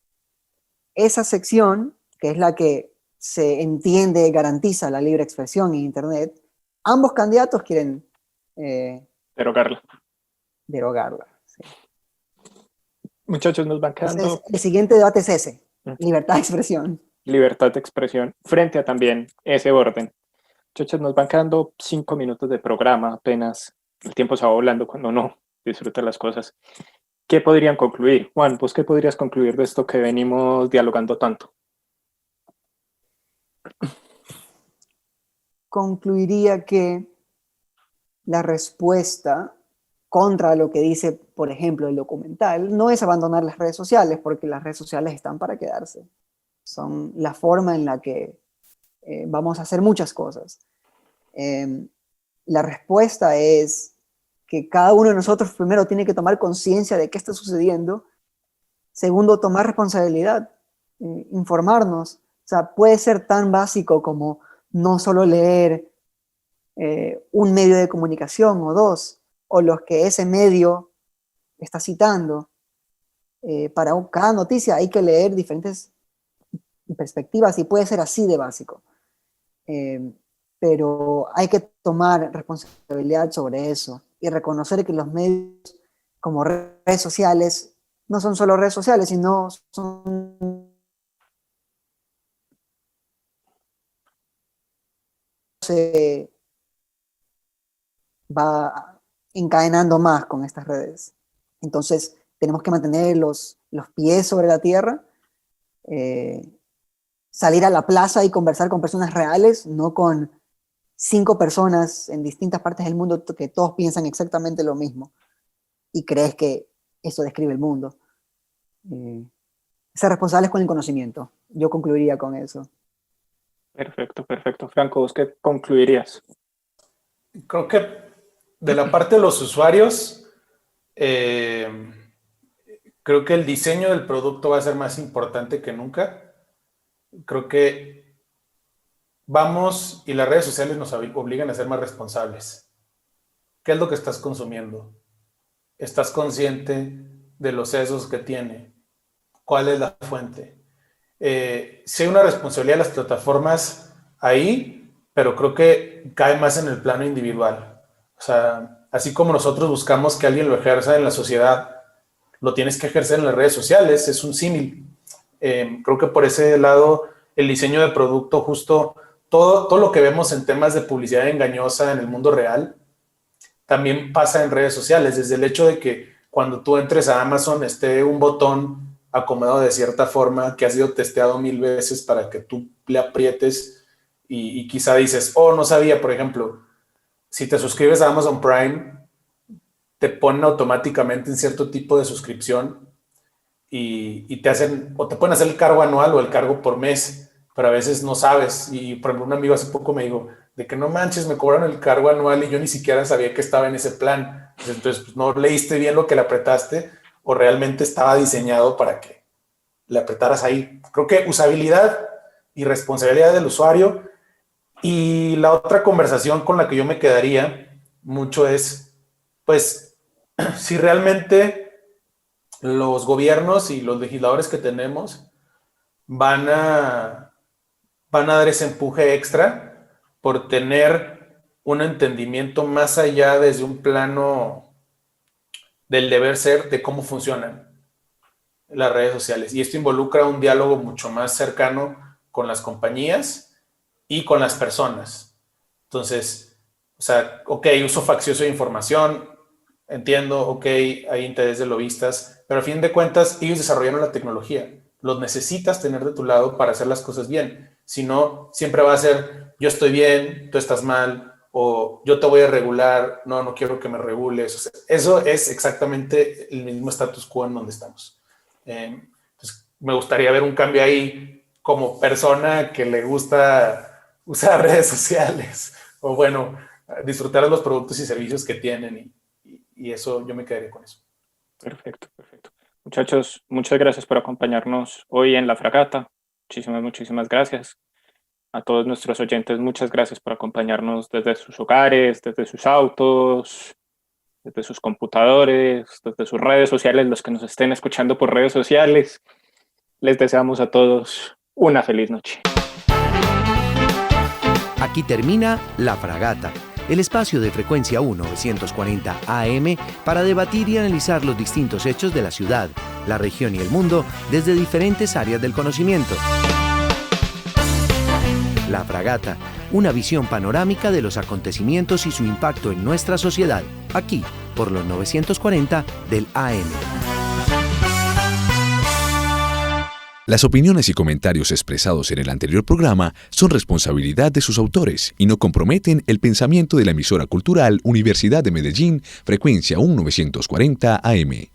Esa sección, que es la que se entiende garantiza la libre expresión en Internet, ambos candidatos quieren Derogarla. derogarla. Sí. Muchachos, nos van quedando... Entonces, el siguiente debate es ese, libertad de expresión. Libertad de expresión frente a también ese orden. Muchachos, nos van quedando 5 minutos de programa apenas. El tiempo se va volando cuando no disfruta las cosas. ¿Qué podrían concluir? Juan, ¿vos qué podrías concluir de esto que venimos dialogando tanto? Concluiría que la respuesta contra lo que dice, por ejemplo, el documental, no es abandonar las redes sociales, porque las redes sociales están para quedarse. Son la forma en la que vamos a hacer muchas cosas. La respuesta es que cada uno de nosotros primero tiene que tomar conciencia de qué está sucediendo. Segundo, tomar responsabilidad, informarnos. O sea, puede ser tan básico como no solo leer un medio de comunicación o dos, o los que ese medio está citando. Para cada noticia hay que leer diferentes perspectivas y puede ser así de básico. Pero hay que tomar responsabilidad sobre eso y reconocer que los medios como redes sociales no son solo redes sociales, sino son... se va encadenando más con estas redes. Entonces tenemos que mantener los pies sobre la tierra, salir a la plaza y conversar con personas reales, no con 5 personas en distintas partes del mundo que todos piensan exactamente lo mismo y crees que eso describe el mundo. Ser responsables con el conocimiento. Yo concluiría con eso. Perfecto, perfecto. Franco, ¿vos qué concluirías? Creo que de la parte de los usuarios, creo que el diseño del producto va a ser más importante que nunca. Creo que vamos, y las redes sociales nos obligan a ser más responsables. ¿Qué es lo que estás consumiendo? ¿Estás consciente de los sesgos que tiene? ¿Cuál es la fuente? Sí hay una responsabilidad de las plataformas ahí, pero creo que cae más en el plano individual. O sea, así como nosotros buscamos que alguien lo ejerza en la sociedad, lo tienes que ejercer en las redes sociales, es un símil. Creo que por ese lado, el diseño de producto, justo todo lo que vemos en temas de publicidad engañosa en el mundo real, también pasa en redes sociales, desde el hecho de que cuando tú entres a Amazon esté un botón acomodado de cierta forma que ha sido testeado 1000 veces para que tú le aprietes y quizá dices, oh, no sabía, por ejemplo, si te suscribes a Amazon Prime, te ponen automáticamente en cierto tipo de suscripción y te hacen, o te pueden hacer el cargo anual o el cargo por mes, pero a veces no sabes. Y por ejemplo, un amigo hace poco me dijo, de que no manches, me cobraron el cargo anual y yo ni siquiera sabía que estaba en ese plan. Entonces, pues, no leíste bien lo que le apretaste o realmente estaba diseñado para que le apretaras ahí. Creo que usabilidad y responsabilidad del usuario. Y la otra conversación con la que yo me quedaría mucho es, pues, si realmente los gobiernos y los legisladores que tenemos van a dar ese empuje extra por tener un entendimiento más allá desde un plano del deber ser de cómo funcionan las redes sociales. Y esto involucra un diálogo mucho más cercano con las compañías y con las personas. Entonces, o sea, ok, uso faccioso de información, entiendo, ok, hay interés de lobistas, pero a fin de cuentas ellos desarrollaron la tecnología. Los necesitas tener de tu lado para hacer las cosas bien. Si no, siempre va a ser, yo estoy bien, tú estás mal, o yo te voy a regular, no quiero que me regules. O sea, eso es exactamente el mismo status quo en donde estamos. Entonces, me gustaría ver un cambio ahí como persona que le gusta usar redes sociales o bueno, disfrutar de los productos y servicios que tienen y eso yo me quedaría con eso. Perfecto, perfecto. Muchachos, muchas gracias por acompañarnos hoy en La Fragata. Muchísimas gracias. A todos nuestros oyentes, muchas gracias por acompañarnos desde sus hogares, desde sus autos, desde sus computadores, desde sus redes sociales, los que nos estén escuchando por redes sociales. Les deseamos a todos una feliz noche. Aquí termina La Fragata, el espacio de frecuencia 940 AM para debatir y analizar los distintos hechos de la ciudad, la región y el mundo desde diferentes áreas del conocimiento. La Fragata, una visión panorámica de los acontecimientos y su impacto en nuestra sociedad, aquí por los 940 del AM. Las opiniones y comentarios expresados en el anterior programa son responsabilidad de sus autores y no comprometen el pensamiento de la emisora cultural Universidad de Medellín, frecuencia 1940 AM.